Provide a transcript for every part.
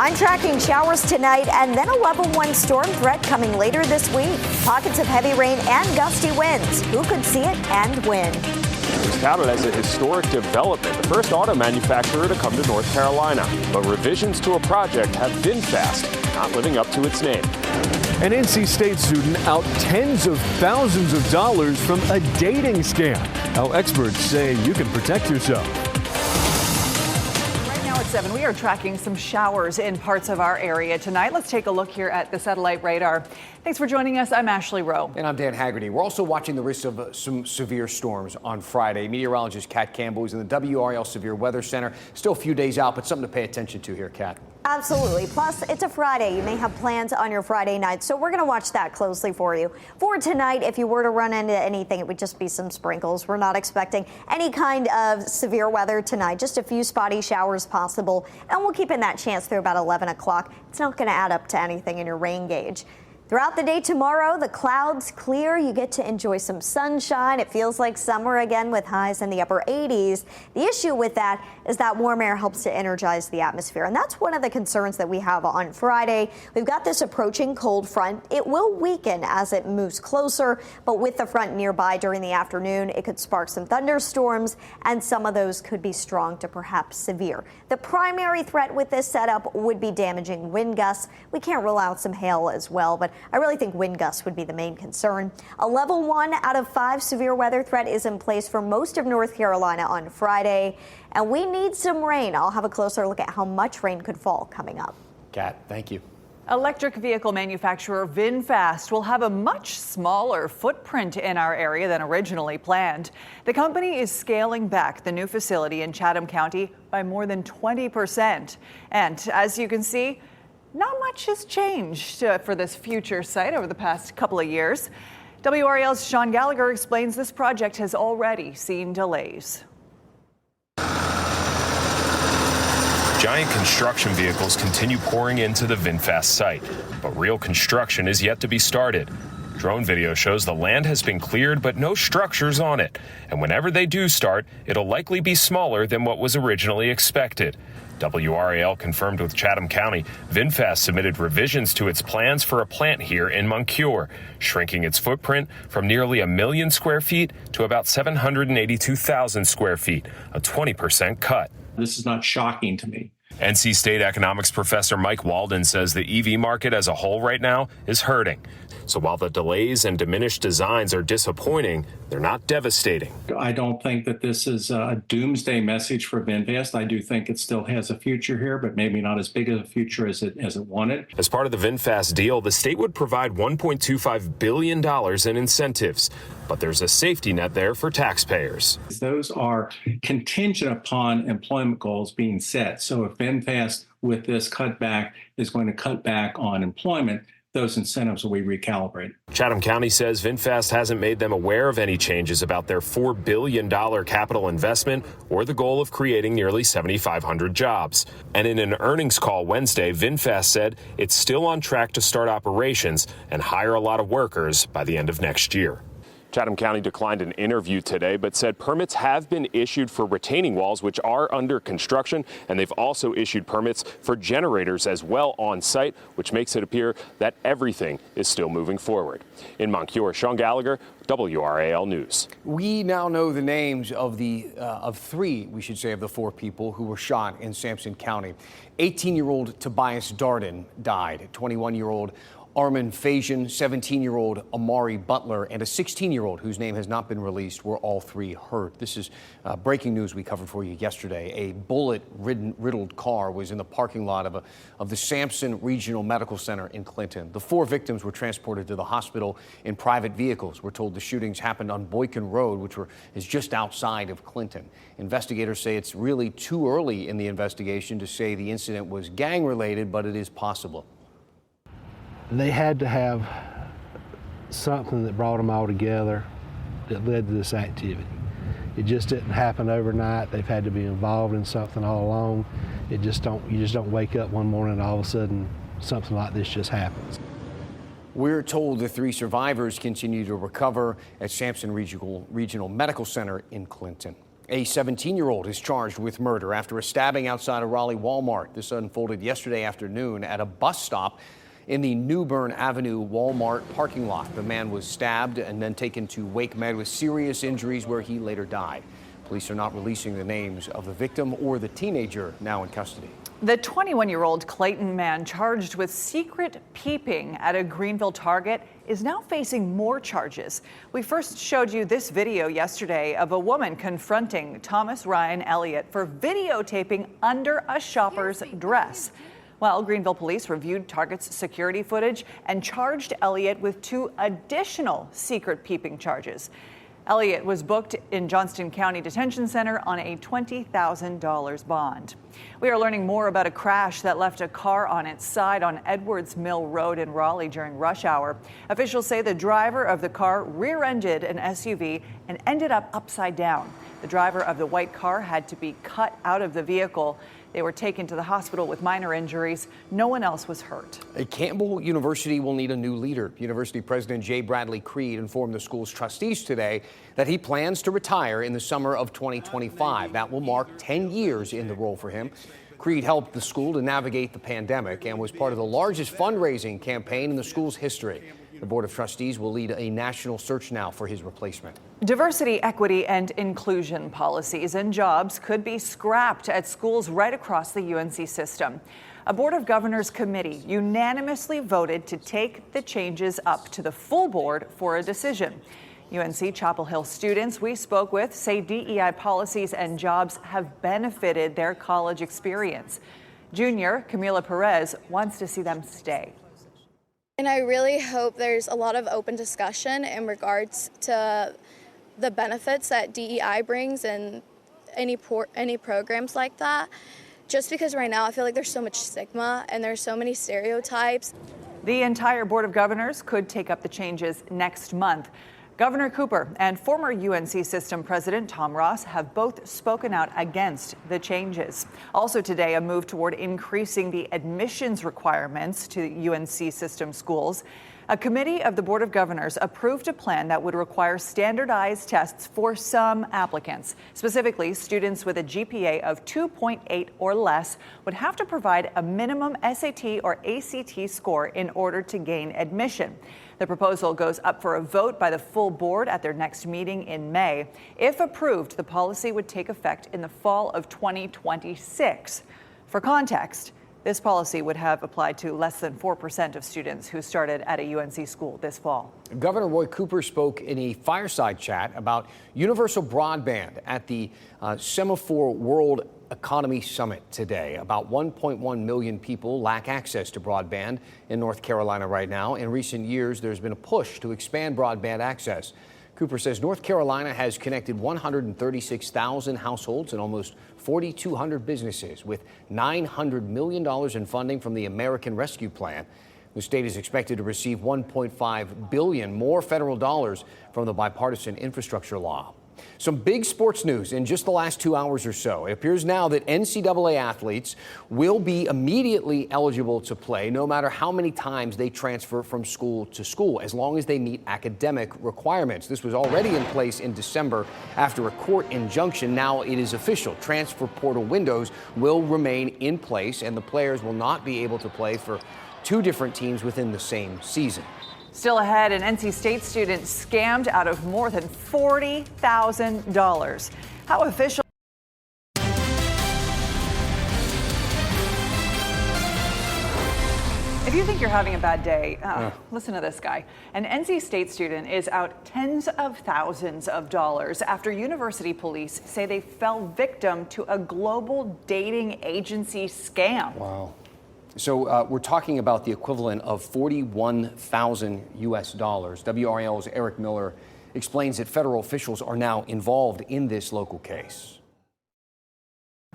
I'm tracking showers tonight and then a level 1 storm threat coming later this week. Pockets of heavy rain and gusty winds. Who could see it and when? It was touted as a historic development, the first auto manufacturer to come to North Carolina. But revisions to a project have VinFast not living up to its name. An NC State student out tens of thousands of dollars from a dating scam. How experts say you can protect yourself. Right now at 7, we are tracking some showers in parts of our area tonight. Let's take a look here at the satellite radar. Thanks for joining us. I'm Ashley Rowe. And I'm Dan Haggerty. We're also watching the risk of some severe storms on Friday. Meteorologist Kat Campbell is in the WRAL Severe Weather Center. Still a few days out, but something to pay attention to here, Kat. Absolutely. Plus, it's a Friday. You may have plans on your Friday night, so we're going to watch that closely for you. For tonight, if you were to run into anything, it would just be some sprinkles. We're not expecting any kind of severe weather tonight, just a few spotty showers possible, and we'll keep in that chance through about 11 o'clock. It's not going to add up to anything in your rain gauge. Throughout the day tomorrow, the clouds clear. You get to enjoy some sunshine. It feels like summer again with highs in the upper 80s. The issue with that is that warm air helps to energize the atmosphere. And that's one of the concerns that we have on Friday. We've got this approaching cold front. It will weaken as it moves closer, but with the front nearby during the afternoon, it could spark some thunderstorms, and some of those could be strong to perhaps severe. The primary threat with this setup would be damaging wind gusts. We can't rule out some hail as well, but I really think wind gusts would be the main concern. A level 1 out of 5 severe weather threat is in place for most of North Carolina on Friday, and we need some rain. I'll have a closer look at how much rain could fall coming up. Kat, thank you. Electric vehicle manufacturer VinFast will have a much smaller footprint in our area than originally planned. The company is scaling back the new facility in Chatham County by more than 20%. And as you can see, not much has changed for this future site over the past couple of years. WRAL's Sean Gallagher explains this project has already seen delays. Giant construction vehicles continue pouring into the VinFast site, but real construction is yet to be started. Drone video shows the land has been cleared, but no structures on it. And whenever they do start, it'll likely be smaller than what was originally expected. WRAL confirmed with Chatham County, VinFast submitted revisions to its plans for a plant here in Moncure, shrinking its footprint from nearly 1 million square feet to about 782,000 square feet, a 20% cut. This is not shocking to me. NC State economics professor Mike Walden says the EV market as a whole right now is hurting. So while the delays and diminished designs are disappointing, they're not devastating. I don't think that this is a doomsday message for VinFast. I do think it still has a future here, but maybe not as big of a future as it wanted. As part of the VinFast deal, the state would provide $1.25 billion in incentives. But there's a safety net there for taxpayers. Those are contingent upon employment goals being set. So if VinFast with this cutback is going to cut back on employment, those incentives will be recalibrated. Chatham County says VinFast hasn't made them aware of any changes about their $4 billion capital investment or the goal of creating nearly 7,500 jobs. And in an earnings call Wednesday, VinFast said it's still on track to start operations and hire a lot of workers by the end of next year. Chatham County declined an interview today, but said permits have been issued for retaining walls, which are under construction, and they've also issued permits for generators as well on site, which makes it appear that everything is still moving forward. In Moncure, Sean Gallagher, WRAL News. We now know the names of three, we should say, of the 4 people who were shot in Sampson County. 18-year-old Tobias Darden died. 21-year-old Armin Fajan, 17-year-old Amari Butler, and a 16-year-old whose name has not been released were all 3 hurt. This is breaking news we covered for you yesterday. A bullet-riddled car was in the parking lot of the Sampson Regional Medical Center in Clinton. The 4 victims were transported to the hospital in private vehicles. We're told the shootings happened on Boykin Road, which is just outside of Clinton. Investigators say it's really too early in the investigation to say the incident was gang-related, but it is possible. They had to have something that brought them all together that led to this activity. It just didn't happen overnight. They've had to be involved in something all along. You just don't wake up one morning and all of a sudden something like this just happens. We're told the 3 survivors continue to recover at Sampson Regional Medical Center in Clinton. A 17-year-old is charged with murder after a stabbing outside a Raleigh Walmart. This unfolded yesterday afternoon at a bus stop in the New Bern Avenue Walmart parking lot. The man was stabbed and then taken to Wake Med with serious injuries where he later died. Police are not releasing the names of the victim or the teenager now in custody. The 21-year-old Clayton man charged with secret peeping at a Greenville Target is now facing more charges. We first showed you this video yesterday of a woman confronting Thomas Ryan Elliott for videotaping under a shopper's dress. Well, Greenville police reviewed Target's security footage and charged Elliott with 2 additional secret peeping charges. Elliott was booked in Johnston County Detention Center on a $20,000 bond. We are learning more about a crash that left a car on its side on Edwards Mill Road in Raleigh during rush hour. Officials say the driver of the car rear-ended an SUV and ended up upside down. The driver of the white car had to be cut out of the vehicle. They were taken to the hospital with minor injuries. No one else was hurt. Campbell University will need a new leader. University President J. Bradley Creed informed the school's trustees today that he plans to retire in the summer of 2025. That will mark 10 years in the role for him. Creed helped the school to navigate the pandemic and was part of the largest fundraising campaign in the school's history. The Board of Trustees will lead a national search now for his replacement. Diversity, equity, and inclusion policies and jobs could be scrapped at schools right across the UNC system. A Board of Governors committee unanimously voted to take the changes up to the full board for a decision. UNC Chapel Hill students we spoke with say DEI policies and jobs have benefited their college experience. Junior Camila Perez wants to see them stay. And I really hope there's a lot of open discussion in regards to the benefits that DEI brings and any programs like that. Just because right now I feel like there's so much stigma and there's so many stereotypes. The entire Board of Governors could take up the changes next month. Governor Cooper and former UNC system president Tom Ross have both spoken out against the changes. Also today, a move toward increasing the admissions requirements to UNC system schools. A committee of the Board of Governors approved a plan that would require standardized tests for some applicants. Specifically, students with a GPA of 2.8 or less would have to provide a minimum SAT or ACT score in order to gain admission. The proposal goes up for a vote by the full board at their next meeting in May. If approved, the policy would take effect in the fall of 2026. For context, this policy would have applied to less than 4% of students who started at a UNC school this fall. Governor Roy Cooper spoke in a fireside chat about universal broadband at the Semaphore World Economy Summit today. About 1.1 million people lack access to broadband in North Carolina right now. In recent years, there's been a push to expand broadband access. Cooper says North Carolina has connected 136,000 households and almost 4,200 businesses with $900 million in funding from the American Rescue Plan. The state is expected to receive $1.5 billion more federal dollars from the bipartisan infrastructure law. Some big sports news in just the last 2 hours or so. It appears now that NCAA athletes will be immediately eligible to play no matter how many times they transfer from school to school, as long as they meet academic requirements. This was already in place in December after a court injunction. Now it is official. Transfer portal windows will remain in place, and the players will not be able to play for 2 different teams within the same season. Still ahead, an NC State student scammed out of more than $40,000. How official? If you think you're having a bad day, listen to this guy. An NC State student is out tens of thousands of dollars after university police say they fell victim to a global dating agency scam. Wow. So we're talking about the equivalent of 41,000 US dollars. WRAL's Eric Miller explains that federal officials are now involved in this local case.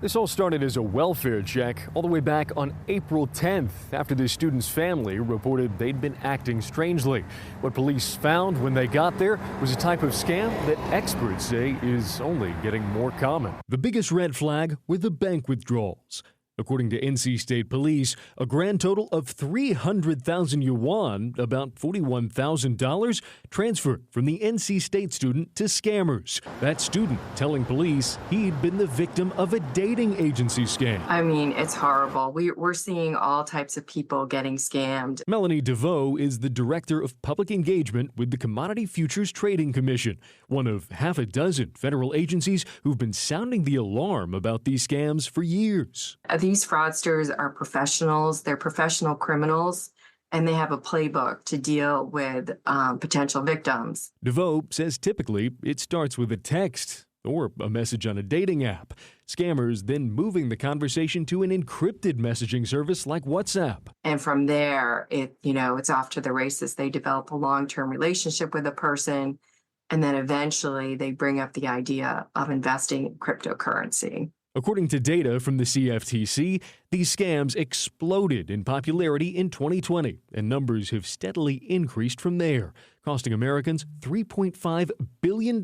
This all started as a welfare check all the way back on April 10th after the student's family reported they'd been acting strangely. What police found when they got there was a type of scam that experts say is only getting more common. The biggest red flag were the bank withdrawals. According to NC State Police, a grand total of 300,000 yuan, about $41,000, transferred from the NC State student to scammers. That student telling police he'd been the victim of a dating agency scam. I mean, it's horrible. We're seeing all types of people getting scammed. Melanie DeVoe is the director of public engagement with the Commodity Futures Trading Commission, one of half a dozen federal agencies who've been sounding the alarm about these scams for years. These fraudsters are professionals, they're professional criminals, and they have a playbook to deal with potential victims. DeVoe says typically it starts with a text or a message on a dating app. Scammers then moving the conversation to an encrypted messaging service like WhatsApp. And from there, it's off to the races. They develop a long-term relationship with a person, and then eventually they bring up the idea of investing in cryptocurrency. According to data from the CFTC, these scams exploded in popularity in 2020, and numbers have steadily increased from there, costing Americans $3.5 billion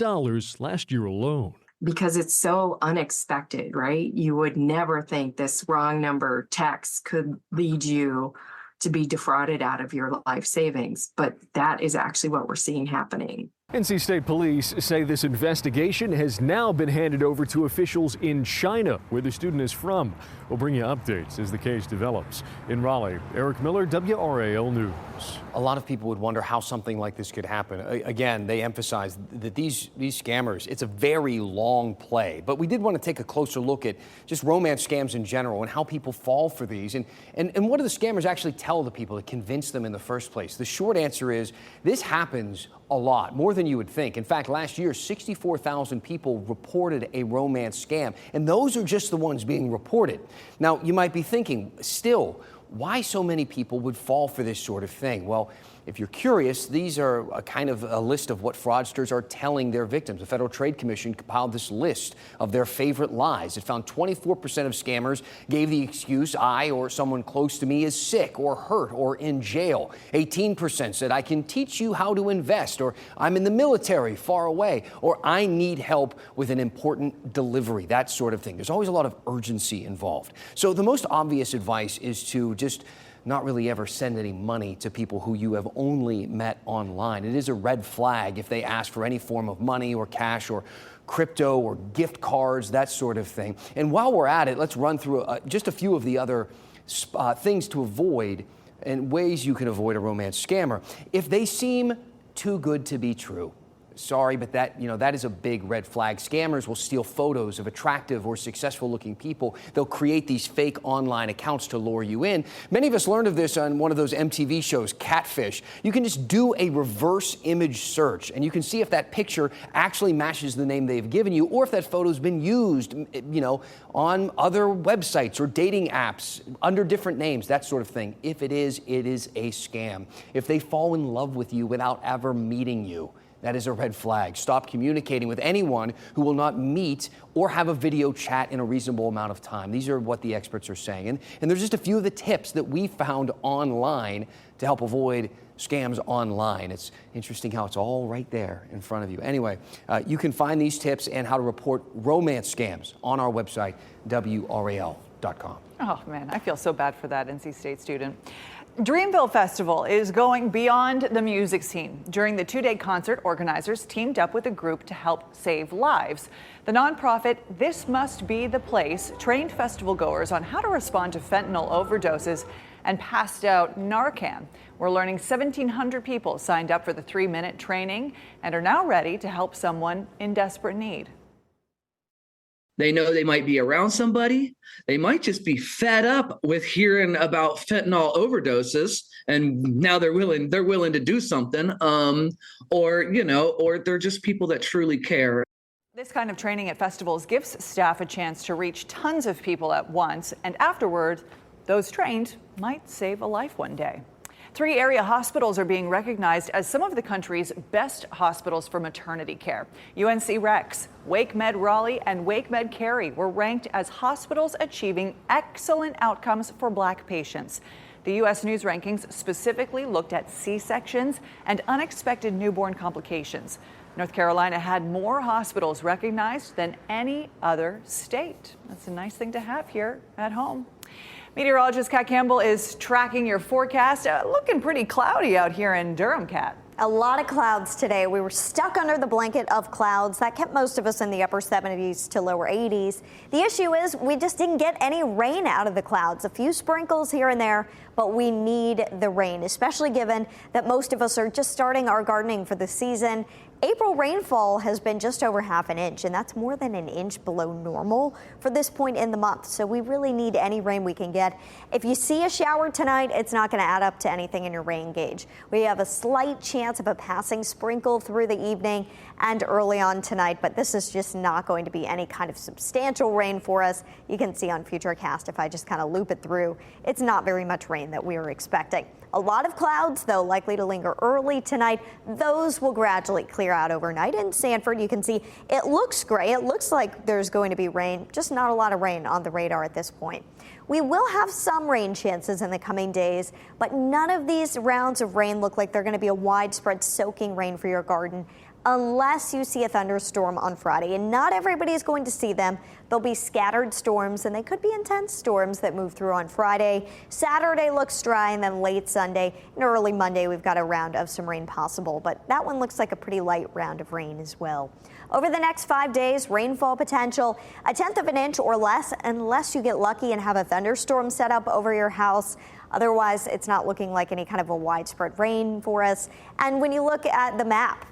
last year alone. Because it's so unexpected, right? You would never think this wrong number text could lead you to be defrauded out of your life savings, but that is actually what we're seeing happening. NC State Police say this investigation has now been handed over to officials in China, where the student is from. We'll bring you updates as the case develops. In Raleigh, Eric Miller, WRAL News. A lot of people would wonder how something like this could happen. Again, they emphasize that these scammers, it's a very long play. But we did want to take a closer look at just romance scams in general and how people fall for these. And what do the scammers actually tell the people to convince them in the first place? The short answer is this happens a lot, more than you would think. In fact, last year, 64,000 people reported a romance scam, and those are just the ones being reported. Now, you might be thinking, still, why so many people would fall for this sort of thing? Well, if you're curious, these are a kind of a list of what fraudsters are telling their victims. The Federal Trade Commission compiled this list of their favorite lies. It found 24% of scammers gave the excuse I or someone close to me is sick or hurt or in jail. 18% said I can teach you how to invest, or I'm in the military far away, or I need help with an important delivery, that sort of thing. There's always a lot of urgency involved. So the most obvious advice is to just not really ever send any money to people who you have only met online. It is a red flag if they ask for any form of money or cash or crypto or gift cards, that sort of thing. And while we're at it, let's run through just a few of the other things to avoid and ways you can avoid a romance scammer. If they seem too good to be true, sorry, but that is a big red flag. Scammers will steal photos of attractive or successful looking people. They'll create these fake online accounts to lure you in. Many of us learned of this on one of those MTV shows, Catfish. You can just do a reverse image search and you can see if that picture actually matches the name they've given you, or if that photo's been used, on other websites or dating apps under different names, that sort of thing. If it is a scam. If they fall in love with you without ever meeting you, that is a red flag. Stop communicating with anyone who will not meet or have a video chat in a reasonable amount of time. These are what the experts are saying. And there's just a few of the tips that we found online to help avoid scams online. It's interesting how it's all right there in front of you. Anyway, you can find these tips and how to report romance scams on our website, WRAL.com. Oh, man, I feel so bad for that NC State student. Dreamville Festival is going beyond the music scene. During the two-day concert, organizers teamed up with a group to help save lives. The nonprofit This Must Be the Place trained festival goers on how to respond to fentanyl overdoses and passed out Narcan. We're learning 1,700 people signed up for the 3-minute training and are now ready to help someone in desperate need. They know they might be around somebody. They might just be fed up with hearing about fentanyl overdoses, and now they're willing to do something, or they're just people that truly care. This kind of training at festivals gives staff a chance to reach tons of people at once, and afterward, those trained might save a life one day. 3 area hospitals are being recognized as some of the country's best hospitals for maternity care. UNC Rex, Wake Med Raleigh, and Wake Med Cary were ranked as hospitals achieving excellent outcomes for Black patients. The U.S. News rankings specifically looked at C-sections and unexpected newborn complications. North Carolina had more hospitals recognized than any other state. That's a nice thing to have here at home. Meteorologist Kat Campbell is tracking your forecast. Looking pretty cloudy out here in Durham, Kat. A lot of clouds today. We were stuck under the blanket of clouds. That kept most of us in the upper 70s to lower 80s. The issue is we just didn't get any rain out of the clouds. A few sprinkles here and there, but we need the rain, especially given that most of us are just starting our gardening for the season. April rainfall has been just over ½ an inch, and that's more than an inch below normal for this point in the month. So we really need any rain we can get. If you see a shower tonight, it's not going to add up to anything in your rain gauge. We have a slight chance of a passing sprinkle through the evening and early on tonight, but this is just not going to be any kind of substantial rain for us. You can see on Futurecast, if I just kind of loop it through, it's not very much rain that we are expecting. A lot of clouds, though, likely to linger early tonight. Those will gradually clear out overnight. In Sanford, you can see it looks gray. It looks like there's going to be rain, just not a lot of rain on the radar at this point. We will have some rain chances in the coming days, but none of these rounds of rain look like they're going to be a widespread soaking rain for your garden, unless you see a thunderstorm on Friday. And not everybody is going to see them. There'll be scattered storms, and they could be intense storms that move through on Friday. Saturday looks dry, and then late Sunday and early Monday, we've got a round of some rain possible. But that one looks like a pretty light round of rain as well. Over the next 5 days, rainfall potential 1/10 of an inch or less, unless you get lucky and have a thunderstorm set up over your house. Otherwise, it's not looking like any kind of a widespread rain for us. And when you look at the map,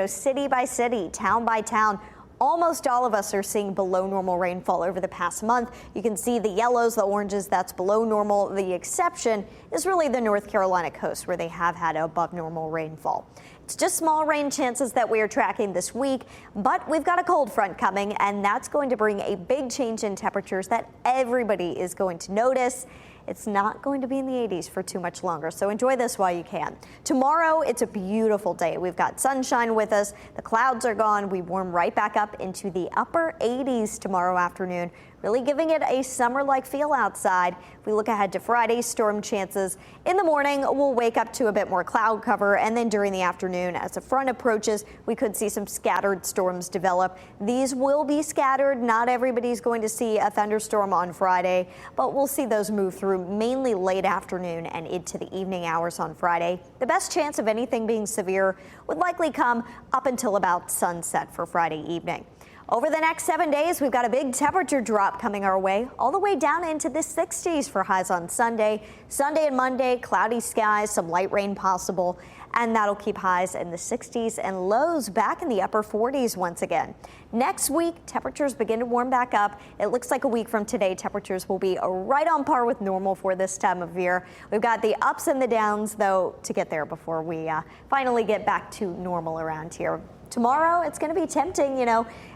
city by city, town by town, almost all of us are seeing below normal rainfall over the past month. You can see the yellows, the oranges, that's below normal. The exception is really the North Carolina coast, where they have had above normal rainfall. It's just small rain chances that we are tracking this week, but we've got a cold front coming, and that's going to bring a big change in temperatures that everybody is going to notice. It's not going to be in the 80s for too much longer, so enjoy this while you can. Tomorrow, it's a beautiful day. We've got sunshine with us. The clouds are gone. We warm right back up into the upper 80s tomorrow afternoon, really giving it a summer-like feel outside. If we look ahead to Friday, storm chances in the morning, we'll wake up to a bit more cloud cover, and then during the afternoon, as the front approaches, we could see some scattered storms develop. These will be scattered. Not everybody's going to see a thunderstorm on Friday, but we'll see those move through mainly late afternoon and into the evening hours on Friday. The best chance of anything being severe would likely come up until about sunset for Friday evening. Over the next 7 days, we've got a big temperature drop coming our way, all the way down into the 60s for highs on Sunday. Sunday and Monday, cloudy skies, some light rain possible, and that'll keep highs in the 60s and lows back in the upper 40s once again. Next week, temperatures begin to warm back up. It looks like a week from today, temperatures will be right on par with normal for this time of year. We've got the ups and the downs, though, to get there before we finally get back to normal around here. Tomorrow, it's going to be tempting,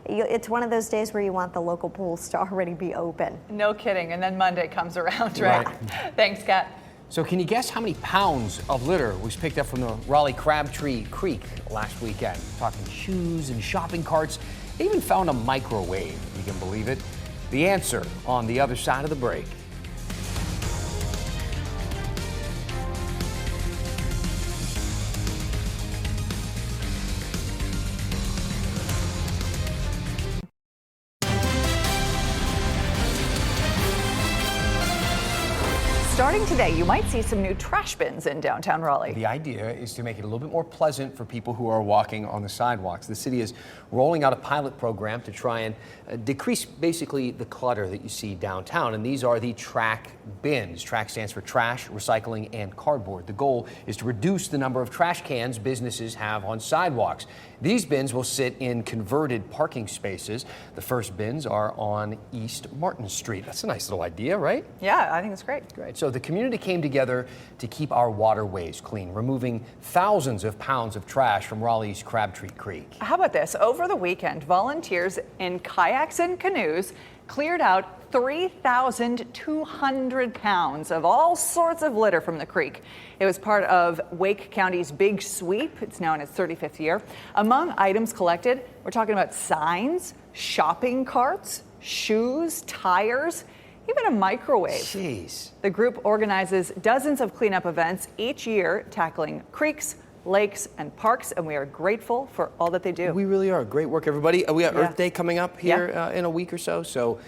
it's one of those days where you want the local pools to already be open. No kidding. And then Monday comes around, right? Thanks, Kat. So can you guess how many pounds of litter was picked up from the Raleigh Crabtree Creek last weekend? We're talking shoes and shopping carts. They even found a microwave, if you can believe it. The answer on the other side of the break. Starting today, you might see some new trash bins in downtown Raleigh. The idea is to make it a little bit more pleasant for people who are walking on the sidewalks. The city is rolling out a pilot program to try and decrease basically the clutter that you see downtown. And these are the track bins. Track stands for trash, recycling, and cardboard. The goal is to reduce the number of trash cans businesses have on sidewalks. These bins will sit in converted parking spaces. The first bins are on East Martin Street. That's a nice little idea, right? Yeah, I think it's great. Great. So the community came together to keep our waterways clean, removing thousands of pounds of trash from Raleigh's Crabtree Creek. How about this? Over the weekend, volunteers in kayaks and canoes cleared out 3,200 pounds of all sorts of litter from the creek. It was part of Wake County's Big Sweep. It's now in its 35th year. Among items collected, we're talking about signs, shopping carts, shoes, tires, even a microwave. Jeez. The group organizes dozens of cleanup events each year, tackling creeks, lakes, and parks, and we are grateful for all that they do. We really are. Great work, everybody. We got Yeah. Earth Day coming up here in a week or so. So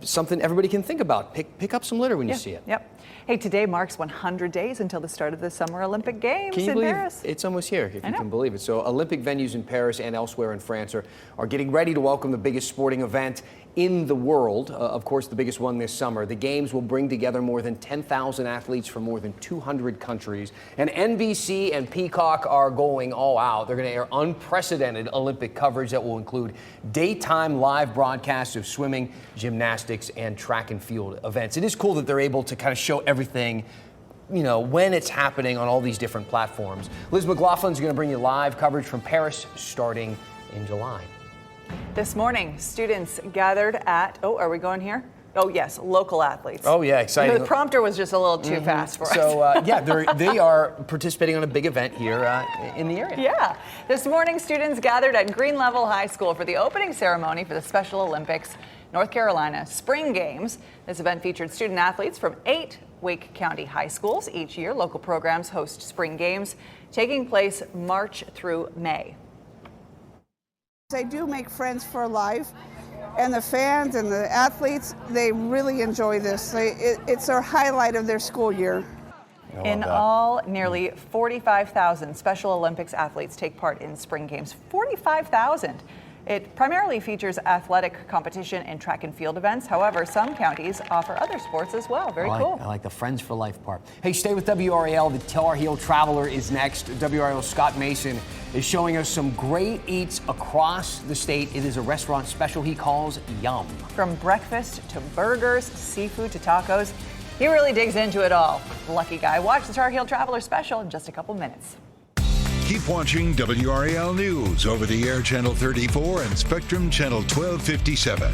something everybody can think about. Pick up some litter when you see it. Yep. Hey, today marks 100 days until the start of the Summer Olympic Games Can you in believe Paris. it's almost here, if you can believe it. So Olympic venues in Paris and elsewhere in France are getting ready to welcome the biggest sporting event in the world. Of course, the biggest one this summer. The Games will bring together more than 10,000 athletes from more than 200 countries. And NBC and Peacock are going all out. They're going to air unprecedented Olympic coverage that will include daytime live broadcasts of swimming, gymnastics, and track and field events. It is cool that they're able to kind of show everything, you know, when it's happening on all these different platforms. Liz McLaughlin's going to bring you live coverage from Paris starting in July. This morning, students gathered at, are we going here? Oh, yes, local athletes. Oh, yeah, exciting. The prompter was just a little too fast for us. So, they are participating on a big event here in the area. Yeah. This morning, students gathered at Green Level High School for the opening ceremony for the Special Olympics North Carolina Spring Games. This event featured student athletes from 8 Wake County high schools. Each year, local programs host Spring Games, taking place March through May. They do make friends for life, and the fans and the athletes, they really enjoy this. It's their highlight of their school year. In all, nearly 45,000 Special Olympics athletes take part in Spring Games. 45,000. It primarily features athletic competition and track and field events. However, some counties offer other sports as well. Very cool. I like the Friends for Life part. Hey, stay with WRAL. The Tar Heel Traveler is next. WRAL's Scott Mason is showing us some great eats across the state. It is a restaurant special he calls Yum. From breakfast to burgers, seafood to tacos, he really digs into it all. Lucky guy. Watch the Tar Heel Traveler special in just a couple minutes. Keep watching WRAL News over the air Channel 34 and Spectrum Channel 1257.